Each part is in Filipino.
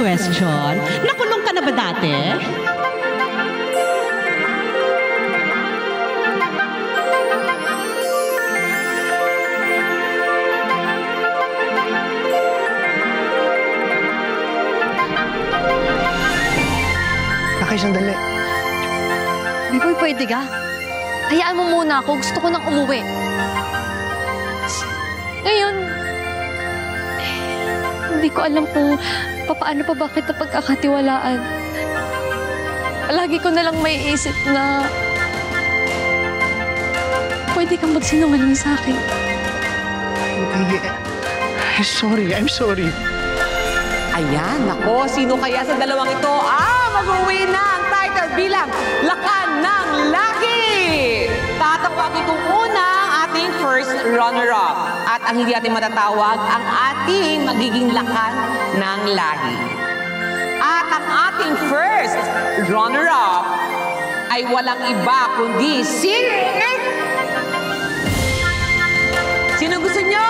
question. Nakulong ka na ba dati? Nakay, sandali. Biboy, pwede ka? Hayaan mo muna ako. Gusto ko nang umuwi. Ngayon, hindi ko alam kung paano pa bakit na pagkakatiwalaan. Palagi ko nalang maiisip na pwede kang magsinungaling sa akin. I'm sorry. Ayan, nako, sino kaya sa dalawang ito mag-uwi na ang title bilang Lakan ng Laki? Tatawagin kong una ang ating first runner-up. At ang hindi natin matatawag, ang ating magiging lakan ng lahi. At ang ating first runner-up ay walang iba kundi si... Sino gusto nyo?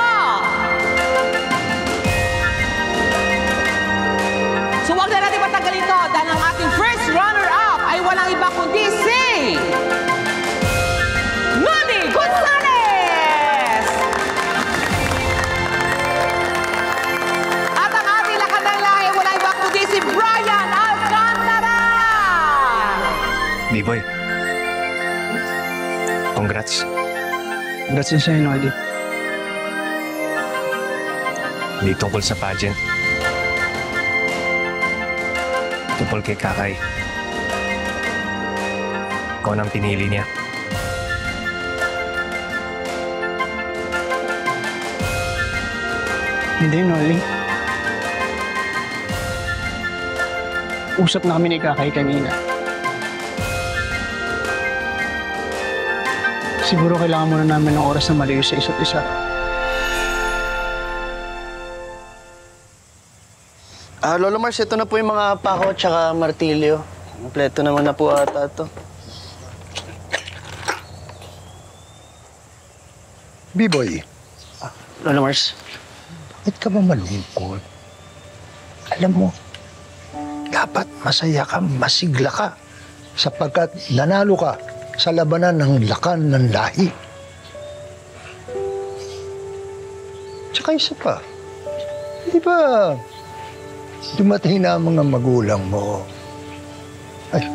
So huwag na natin patagalin ito dahil ang ating first runner-up ay walang iba kundi si... Noli Gonzales! At ang ating lakan ng lahi ay walang iba kundi si Brian Alcantara! B-boy. Congrats. Congrats din sa'yo, Noli. Hindi tungkol sa pageant. Tungkol kay Kakay. Ikaw nang pinili niya. Hindi, Noli. Usap namin ni Kakay kanina. Siguro kailangan muna namin ng oras na malayo sa isa't isa. Lolo Mars, ito na po yung mga pako at saka martilyo. Kompleto naman na po ata ito. B-boy, Lolo Mars. bakit ka ba malungkot? Alam mo, dapat masaya ka, masigla ka, sapagkat nanalo ka sa labanan ng lakan ng lahi. Tsaka isa pa, di ba dumating na ang mga magulang mo? Ay,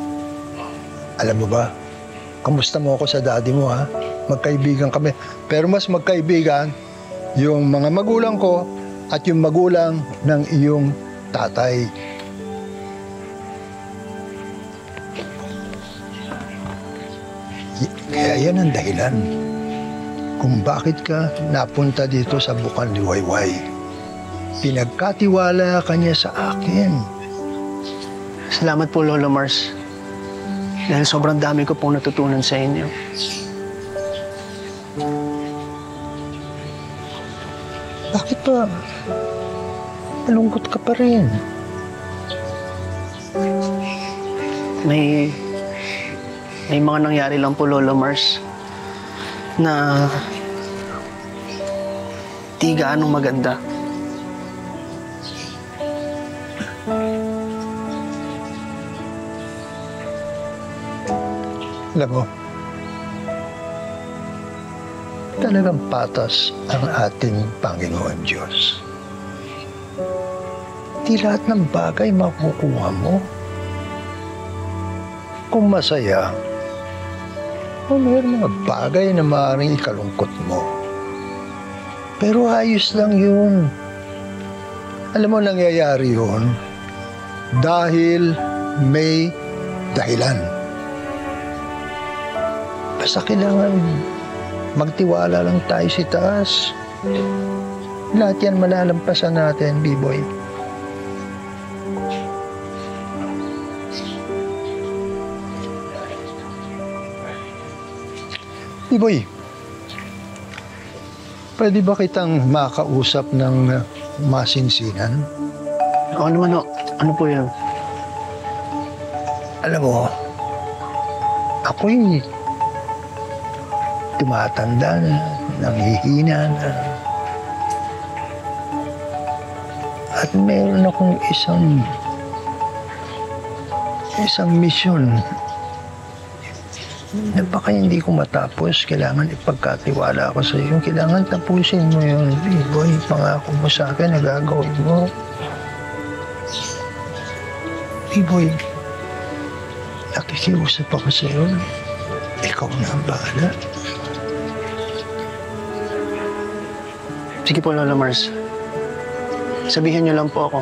alam mo ba, kamusta mo ako sa daddy mo, ha? Magkaibigan kami. Pero mas magkaibigan yung mga magulang ko at yung magulang ng iyong tatay. Kaya yan ang dahilan kung bakit ka napunta dito sa Bukal Liwayway. Pinagkatiwala ka niya sa akin. Salamat po, Lolo Mars. Dahil sobrang dami ko pong natutunan sa inyo. Bakit ba malungkot ka pa rin? May mga nangyari lang po, Lolo Mars, na di gaanong maganda. Alam mo, talagang patas ang ating Panginoon Diyos. Di lahat ng bagay makukuha mo. Kung masaya, o mayroon mga bagay na maaaring ikalungkot mo. Pero ayos lang yun. Alam mo, nangyayari yun dahil may dahilan. Basta kailangan magtiwala lang tayo sa taas. Lahat yan malalampasan natin, B-boy. B-boy, pwede ba kitang makausap ng masinsinan? Oo naman, ano po yun? Alam mo, ako'y tumatanda na, nanghihina na. At meron akong isang isang misyon na baka hindi ko matapos. Kailangan ipagkatiwala ko sa iyo. Kailangan tapusin mo yun, B-boy. Pangako mo sa akin na gagawin mo. B-boy, nakikiusap ako sa iyo. Ikaw na ang bahala. Sige po, Lola Mars. Sabihin niyo lang po ako.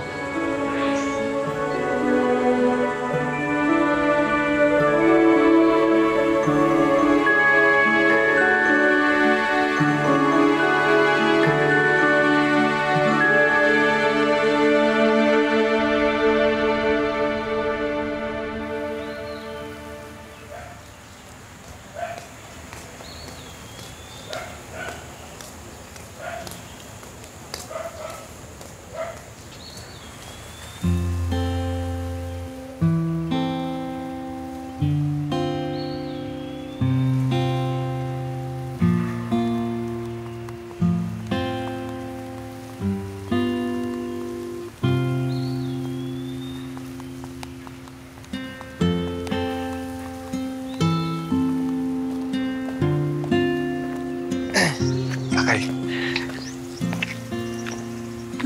Sakay.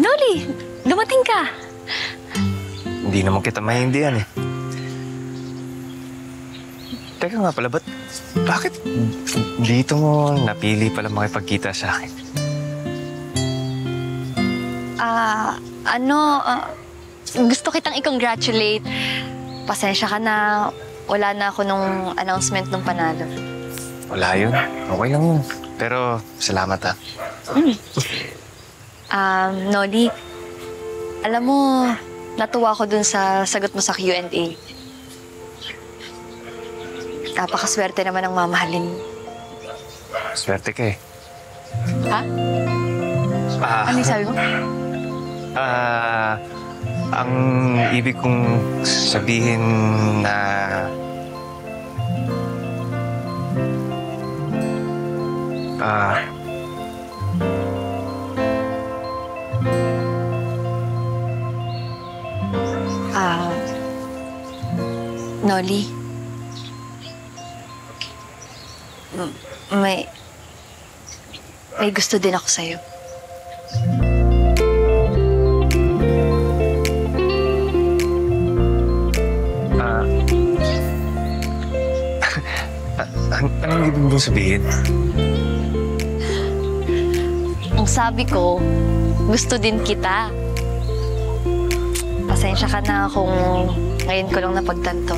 Noli, dumating ka. Hindi naman kita maintindihan eh. Teka nga pala, bakit dito mo napili pala makipagkita sa akin? Gusto kitang i-congratulate. Pasensya ka na wala na ako nung announcement nung panalo. Wala yun. Okay lang yun. Pero salamat ha. Noli, alam mo, natuwa ko dun sa sagot mo sa Q&A. Napakaswerte naman ang mamahalin mo. Swerte ka eh. Ha? Ano yung sabi mo? Ang ibig kong sabihin na... Noli, may gusto din ako sa'yo. Anong ibig mong sabihin? Ang sabi ko, gusto din kita. Pasensya ka na kung ngayon ko lang napagtanto.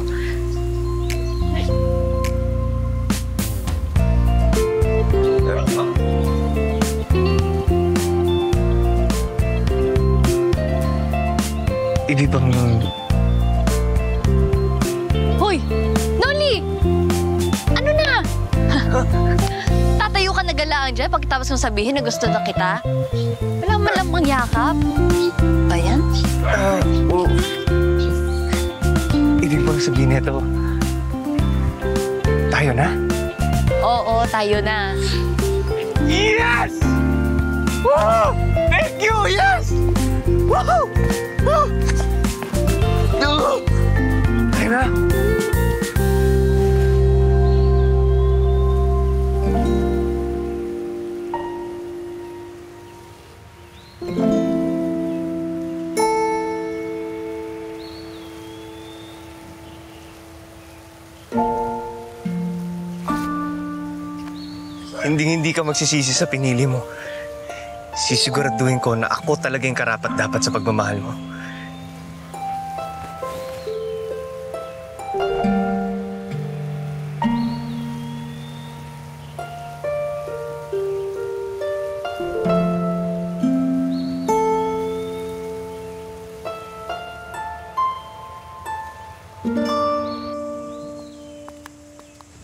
Ibig bang... Hoy! Noli! Ano na? Tatayo ka na galaan dyan pagkatapos mong sabihin na gusto na kita? Wala man lang mangyakap. Ba yan? Oo. Ibig bang sabihin nito? Tayo na? Oo, tayo na. Yes! Woo! Thank you! Yes! Woo! Woo! Tayo na! Hindi ka magsisisi sa pinili mo. Sisiguraduhin ko na ako talaga yung karapat-dapat sa pagmamahal mo.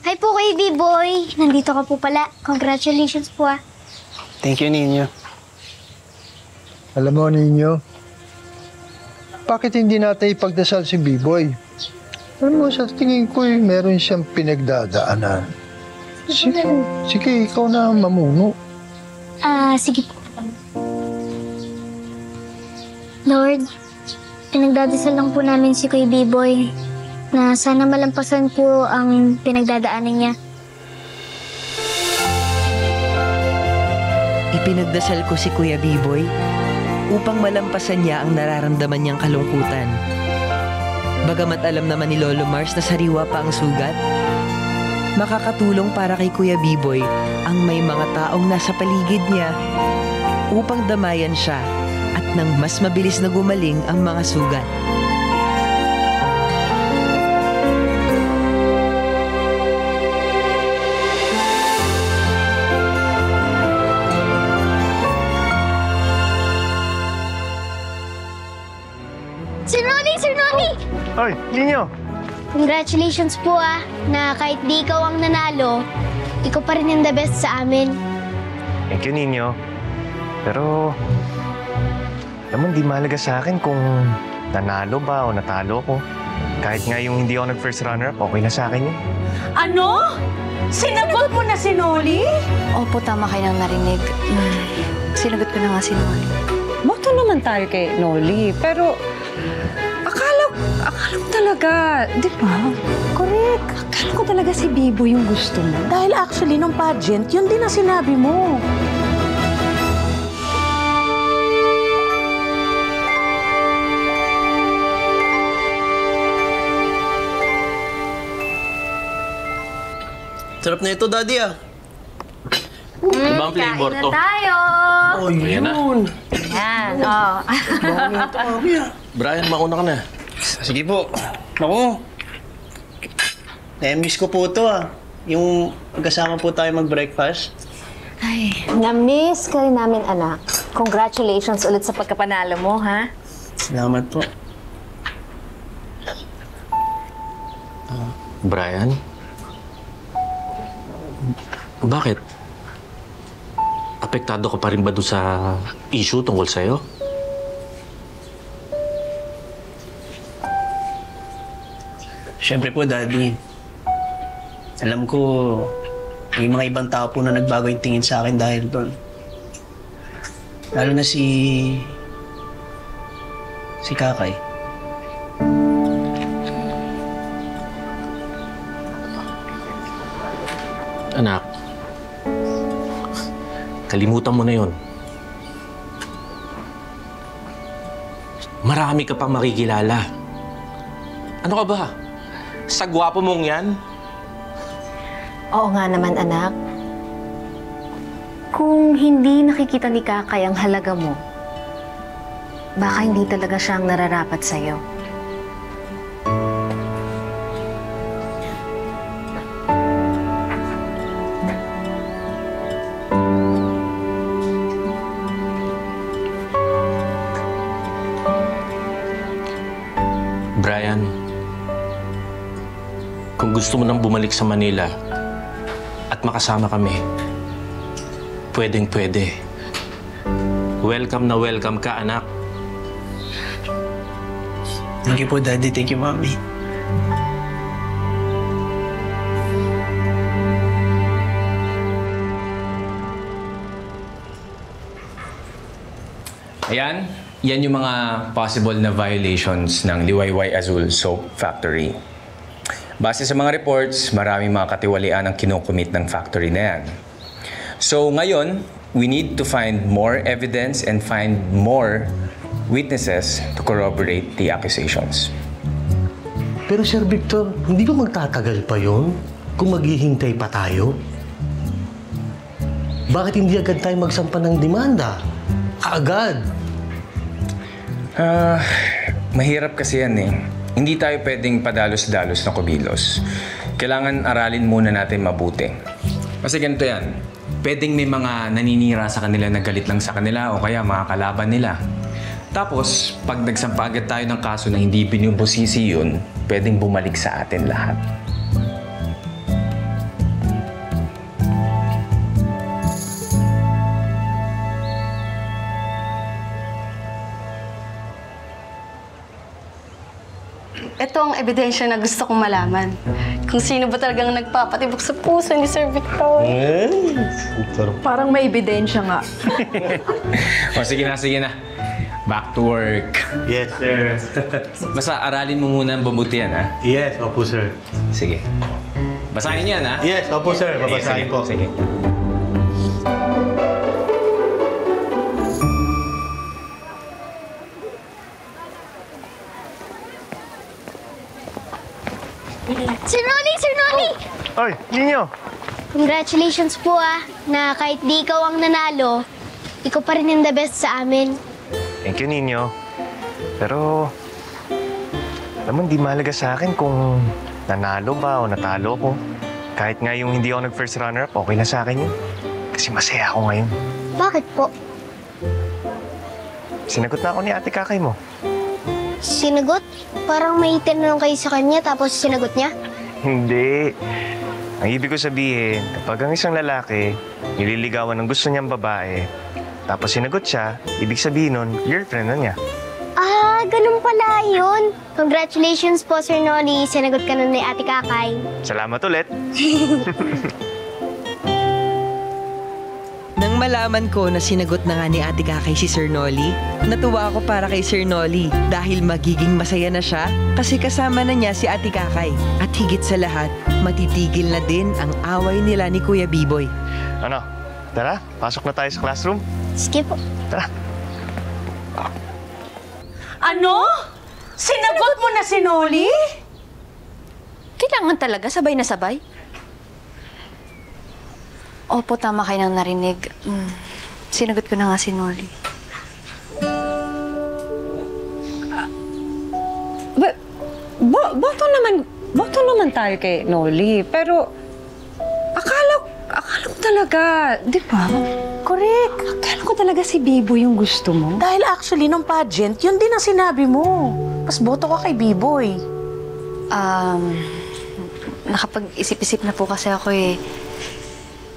Hi po kay B-Boy. Nandito ka po pala. Congratulations po ah. Thank you, Ninyo. Alam mo, Ninyo, bakit hindi natin ipagdasal si B-Boy? Alam mo, sa tingin ko, meron siyang pinagdadaanan. Sige, ikaw na ang mamuno. Sige po. Lord, pinagdadasal lang po namin si Kuya B-Boy na sana malampasan po ang pinagdadaanan niya. Ipinagdasal ko si Kuya Biboy upang malampasan niya ang nararamdaman niyang kalungkutan. Bagamat alam naman ni Lolo Mars na sariwa pa ang sugat, makakatulong para kay Kuya Biboy ang may mga taong nasa paligid niya upang damayan siya at nang mas mabilis na gumaling ang mga sugat. Sir Noni! Sir Noni! Oy, Ninyo! Congratulations po na kahit di ikaw ang nanalo, ikaw pa rin yung the best sa amin. Thank you, Ninyo. Pero, alam mo, hindi mahalaga sa akin kung nanalo ba o natalo ko. Kahit nga yung hindi ako nag-first runner-up, okay na sa akin yun. Ano? Sinagot mo na si Noli? Opo, tama kayo nang narinig. Sinagot ko na nga si Noli. Boto naman tayo kay Noli, pero akala ko talaga, di ba? Correct. Akala ko talaga si Bibo yung gusto mo. Dahil actually, nung pageant, yun din ang sinabi mo. Sarap na ito, Daddy, ah. Diba ang flavor to? Tayo! Oh, yun. Yan, oh. Brian, mauna ka na. Sige po. Ako. Na-miss ko po ito Yung magkasama po tayo mag-breakfast. Ay, na-miss ka rin namin, anak. Congratulations ulit sa pagkapanalo mo, ha? Salamat po. Brian? Bakit? Apektado ka pa rin ba doon sa issue tungkol sa'yo? Siyempre po, Daddy. Alam ko, may mga ibang tao po na nagbago yung tingin sa akin dahil doon. Lalo na si Kakay. Anak, kalimutan mo na yun. Marami ka pang makikilala. Ano ka ba? Sa gwapo mong yan? Oo nga naman, anak. Kung hindi nakikita ni Kakay ang halaga mo, baka hindi talaga siya ang nararapat sa'yo. Brian, kung gusto mo nang bumalik sa Manila at makasama kami, pwedeng-pwede. Welcome na welcome ka, anak. Thank you po, Daddy. Thank you, Mommy. Ayan, yan yung mga possible na violations ng Liwayway Azul Soap Factory. Base sa mga reports, maraming mga katiwalian ang kinukumit ng factory na yan. So ngayon, we need to find more evidence and find more witnesses to corroborate the accusations. Pero Sir Victor, hindi ba magtatagal pa yon kung maghihintay pa tayo? Bakit hindi agad tayo magsampa ng demanda? Agad! Mahirap kasi yan eh. Hindi tayo pwedeng padalos-dalos na kumilos. Kailangan aralin muna natin mabuti. Kasi ganito yan. Pwedeng may mga naninira sa kanila na galit lang sa kanila o kaya mga kalaban nila. Tapos, pag nagsampa agad tayo ng kaso na hindi binubusisi yun, pwedeng bumalik sa atin lahat. Ito ang ebidensya na gusto kong malaman. Kung sino ba talagang nagpapatibok sa puso ni Sir Victor. Super. Parang may ebidensya nga. O sige na, sige na. Back to work. Yes, sir. Basta aralin mo muna ang babutihan, ha? Yes, opo, sir. Sige. Basahin niyo yan, ha? Yes, opo, sir. Babasahin po. Sige. Sir Noli! Sir Noli! Oy, Ninyo! Congratulations po na kahit di ikaw ang nanalo, ikaw pa rin yung the best sa amin. Thank you, Ninyo. Pero, alam mo, hindi mahalaga sa akin kung nanalo ba o natalo ko. Kahit nga yung hindi ako nag-first runner-up, okay na sa akin yun. Kasi masaya ako ngayon. Bakit po? Sinagot na ako ni Ate Kakay mo. Sinagot? Parang may tinanong kayo sa kanya tapos sinagot niya? Hindi. Ang ibig ko sabihin, kapag ang isang lalaki, nililigawan ng gusto niyang babae, tapos sinagot siya, ibig sabihin nun, girlfriend na niya. Ah, ganun pala yun. Congratulations po, Sir Noli. Sinagot ka na ni Ate Kakay. Salamat ulit. Nang malaman ko na sinagot na nga ni Ate Kakay si Sir Noli, natuwa ako para kay Sir Noli dahil magiging masaya na siya kasi kasama na niya si Ate Kakay. At higit sa lahat, matitigil na din ang away nila ni Kuya Biboy. Ano? Tara, pasok na tayo sa classroom. Sige po. Tara. Ano? Sinagot mo na si Noli? Kailangan talaga sabay na sabay. Opo, tama kayo nang narinig. Sinagot ko na nga si Noli. Boto naman tayo kay Noli. Pero, akala ko talaga, di ba? Correct. Akala ko talaga si Biboy yung gusto mo. Dahil actually, nung pageant, yun din ang sinabi mo. Pas boto ka kay Biboy. Nakapag-isip-isip na po kasi ako eh.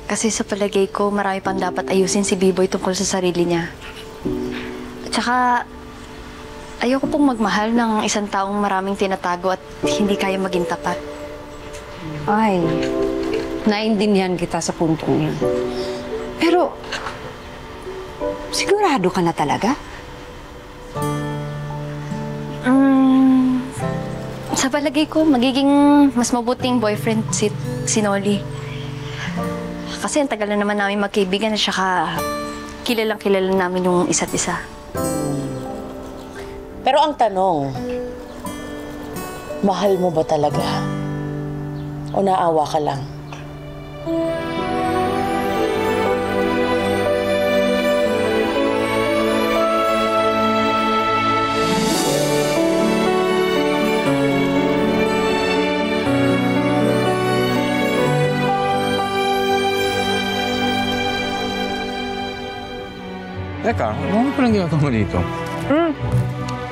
Kasi sa palagay ko, marami pang dapat ayusin si Biboy tungkol sa sarili niya. At saka, ayoko pong magmahal ng isang taong maraming tinatago at hindi kaya maging tapat. Ay, naintindihan kita sa puntong yan. Pero, sigurado ka na talaga? Sa palagay ko, magiging mas mabuting boyfriend si Noli. Kasi ang tagal na naman namin magkaibigan at saka kilalang-kilala namin yung isa't isa. Pero ang tanong, mahal mo ba talaga? O naawa ka lang? Teka, ano palang ginagawa mo dito?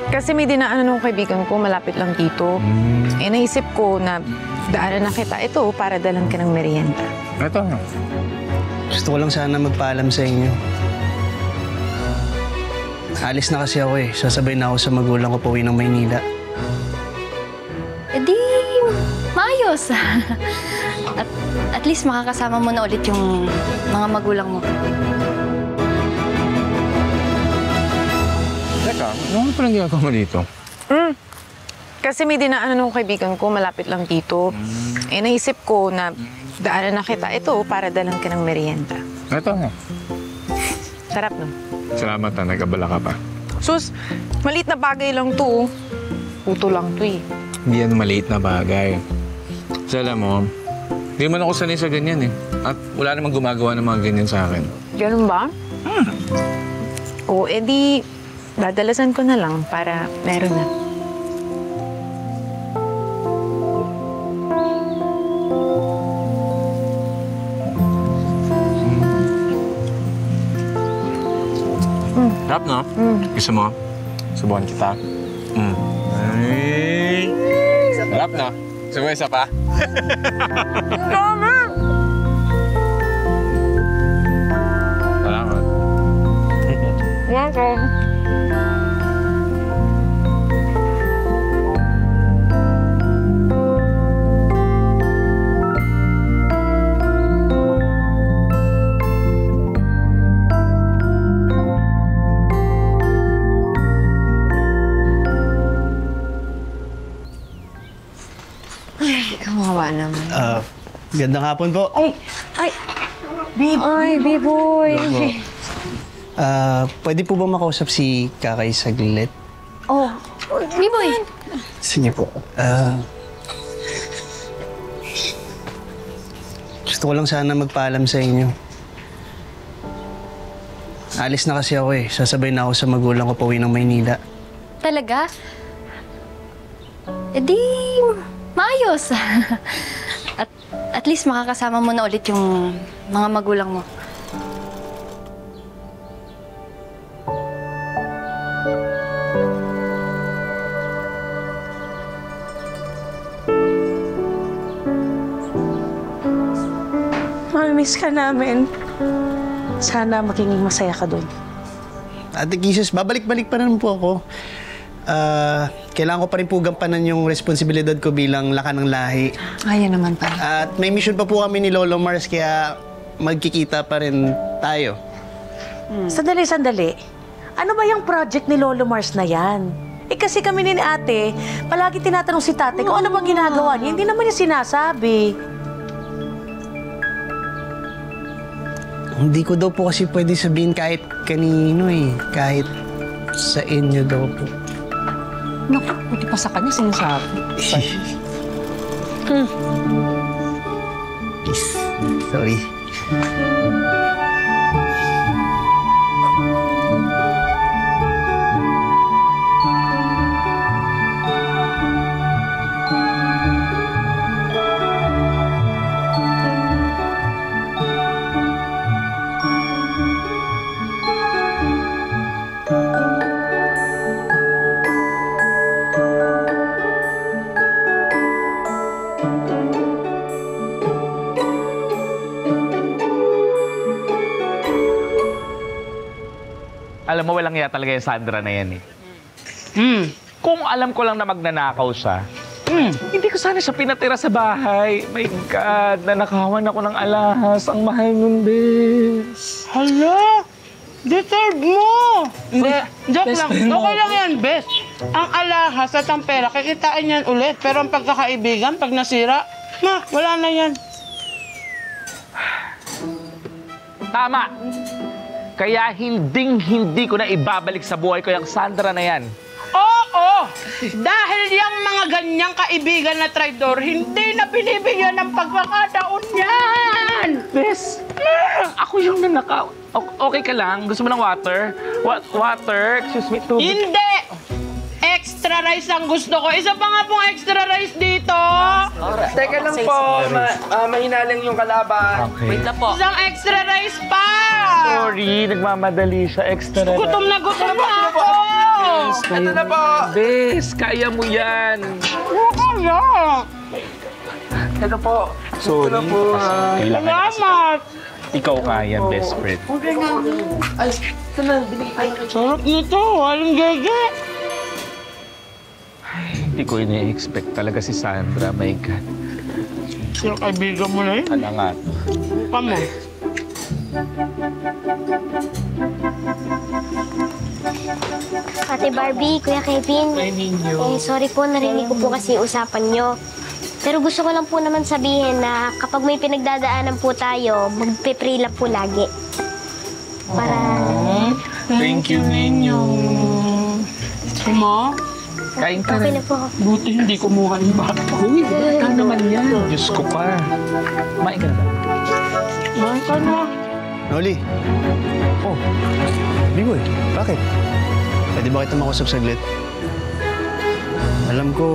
Kasi may dinaanan ng kaibigan ko, malapit lang dito. Eh, naisip ko na daanan na kita. Ito, para dalan ka ng merienda. Ito. Gusto ko lang sana magpaalam sa inyo. Alis na kasi ako eh. Sasabay na ako sa magulang ko pauwi ng Maynila. E di, maayos. at least makakasama mo na ulit yung mga magulang mo. Teka, ano palang ginagawa mo dito? Kasi may dinaanan ng kaibigan ko, malapit lang dito. Eh, naisip ko na daanan na kita. Ito, para dalan ka ng merienda. Ito nga. Sarap, no? Salamat na, nag-abala ka pa. Sus, maliit na bagay lang to. Puto lang to eh. Hindi yan maliit na bagay. Kasi alam mo, hindi man ako sanay sa ganyan eh. At wala namang gumagawa ng mga ganyan sa akin. Ganun ba? Oo, edi, dadalasan ko na lang para meron na. Sarap, no? Gusto mo? Subukan kita. Ay! Sarap, no? Gusto mo isa pa? Dami! Salamat. Welcome. naman. Gandang hapon po. Ay, Biboy. Pwede po ba makausap si Kakay saglit? Oh, Biboy. Sige po. Gusto ko lang sana magpaalam sa inyo. Alis na kasi ako eh. Sasabay na ako sa magulang ko pauwi ng Maynila. Talaga? E di, maayos. At least makakasama mo na ulit yung mga magulang mo. Mamimiss ka namin. Sana maging masaya ka doon. Ate Kisses, babalik-balik pa rin po ako. Kailangan ko pa rin po gampanan yung responsibilidad ko bilang lakan ng lahi. Ayan naman pa. At may mission pa po kami ni Lolo Mars, kaya magkikita pa rin tayo. Sandali. Ano ba yung project ni Lolo Mars na yan? Kasi kami ni ate, palagi tinatanong si tate kung ano bang ginagawa niya. Hindi naman niya sinasabi. Hindi ko daw po kasi pwede sabihin kahit kanino eh. Kahit sa inyo daw po. Naku, buti pa sa kanya sinasabi. Sorry. Alam mo, walang iya talaga yung Sandra na yan eh. Kung alam ko lang na magnanakaw siya, hindi ko sana siya pinatira sa bahay. My God, nanakawan ako ng alahas. Ang mahal nun, Bes. Hala! Deserve mo! Hindi, joke lang. Okay lang yan, Bes. Ang alahas at ang pera, kikitain yan ulit. Pero ang pagkakaibigan, pag nasira, wala na yan. Tama! Kaya hindi ko na ibabalik sa buhay ko yung Sandra na yan. Oo! Dahil yung mga ganyang kaibigan na traidor, hindi na binibigyan ng pagkakataon yan! Bes, ako yung nanakaw. Okay ka lang? Gusto mo ng water? Water? Excuse me, tubig. Hindi! Extra rice ang gusto ko. Isa pa nga pong extra rice dito. Teka lang po, mahina lang yung kalaban. Okay. Wait lang po. Isang extra rice pa! Sorry, nagmamadali siya. Extra rice. Gutom na ako! Ito na po! Bes, kaya mo yan. Kaya! Ito po. Sorry. Ito na po. Salamat! Ikaw kaya, best friend. Okay nga. Ay, ito na. Sarap nito. Walang gege. Hindi ko ini-expect talaga si Sandra. My God. Sino kaibigan mo na yun? Ano nga? Kamo. Ate Barbie, Kuya Kevin. Sorry po, narinig ko po kasi usapan nyo. Pero gusto ko lang po naman sabihin na kapag may pinagdadaanan po tayo, magpe-pray lang po lagi. Para... Thank you, Ninyo. Ma? Kain ka Okay rin. na po. Buti hindi kumuha ng bata. Uy, bata naman yan. Diyos ko pa. Kumain ka na ba? Kumain ka na. Noli. Oh, Biboy, bakit? Pwede ba kita makausap saglit? Alam ko,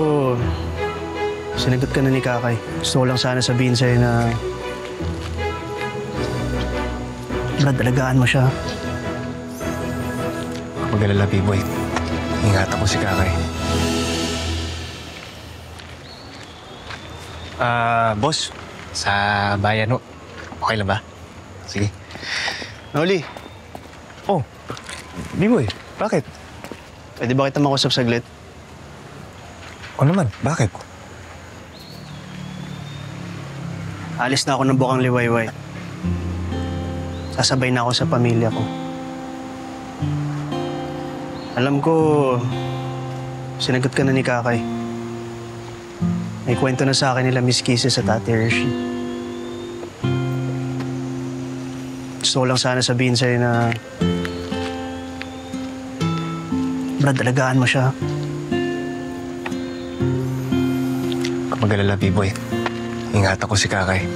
sinagot ka na ni Kakay. Gusto ko lang sana sabihin sa'yo na dalagaan mo siya. Mag-alala, B-boy. Ingatan ko si Kakay. Boss, sa bayan ho. Okay lang ba? Sige. Noli. Oh, B-boy, bakit? Pwede ba kita makausap saglit? O naman, bakit? Alis na ako ng Bukang Liwayway. Sasabay na ako sa pamilya ko. Alam ko, sinagot ka na ni Kakay. May kwento na sa akin nila Miss Kisses at Ate Hershey. Gusto ko lang sana sabihin sa'yo na Brad, alagaan mo siya. Kung mag-alala, B-boy, ingatan ko si Kakay.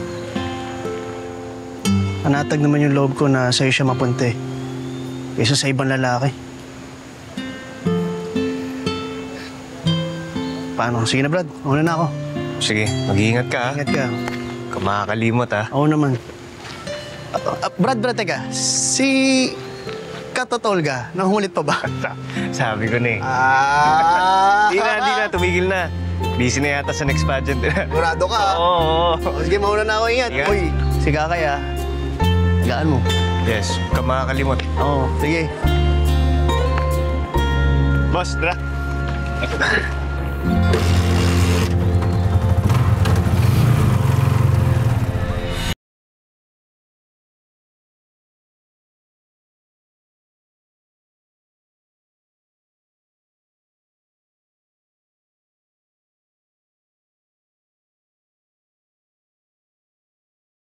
Panatag naman yung loob ko na sa'yo siya mapunti. Kaysa sa ibang lalaki. Paano? Sige na, Brad. Una na ako. Sige, mag-iingat ka, ha? Ingat ka. Kung makakalimot, ha? Oo naman. Brad, teka. Si Katotolga, nangungulit pa ba? Sabi ko na eh. Di na. Tumigil na. Busy na yata sa next pageant. Sigurado ka, ha? Oo. Sige, mauna na ako. Ingat. Uy, si Kakay, ha? Higaan mo. Yes, kung makakalimot. Oo, sige. Boss, tara.